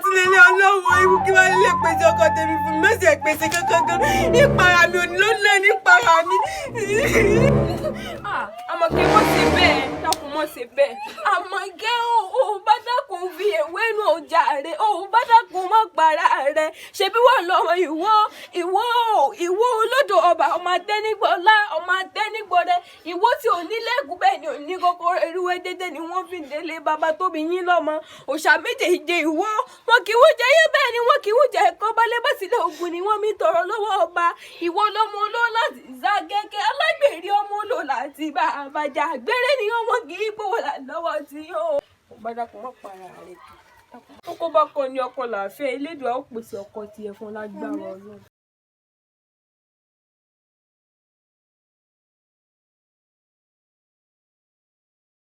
sílé ní ọlọ́wọ́ ìwú kí wọ́n lè pèsè ọkọ tèmi fún mi mẹ́sì pèsè kankan nípara mi ò ní ló ná nípara mi. Àmọ̀kẹ́ mọ̀ sí bẹ́ẹ̀ dákun mọ̀ sí bẹ́ẹ̀ Àmọ̀kẹ́ ò bá dákun fi èwe nù ọjà rẹ̀ ò bá dákun mọ̀ para rẹ̀ ṣebí wọ́n lọ́mọ ìwọ olódò ọba ọmọ atẹ́nigbọ́lá ọmọ atẹ́nigbọ́rẹ́ ìwọ tí ò nílẹ̀kùn bẹ́ẹ̀ ni ò ní kọ́kọ́rọ́ irúwé dédé ni wọ́n fi délé bàbá tóbi yín lọ́mọ òòṣà méjèèjì ìwọ wọn kì í wújẹ yé bẹ́ẹ̀ ni wọn kì í wújẹ ẹ̀kọ́ balẹ̀ bá sílẹ̀ ògùn ni wọ́n mi tọrọ lọ́wọ́ ọba ìwọ lọ́mọ olóòlà ti Àṣàkẹ́ alágbèrè ọmọ olóòlà ti bá àbájá gbére ni ọmọ kì í gbówó lọ́wọ́ tí yóò. ọba dákun má para rẹ̀ tó kó bá kọ ní ọkọ làáfẹ́ elédùn á ó pèsè ọkọ tiẹ̀ fún lágbára Ọlọ́run.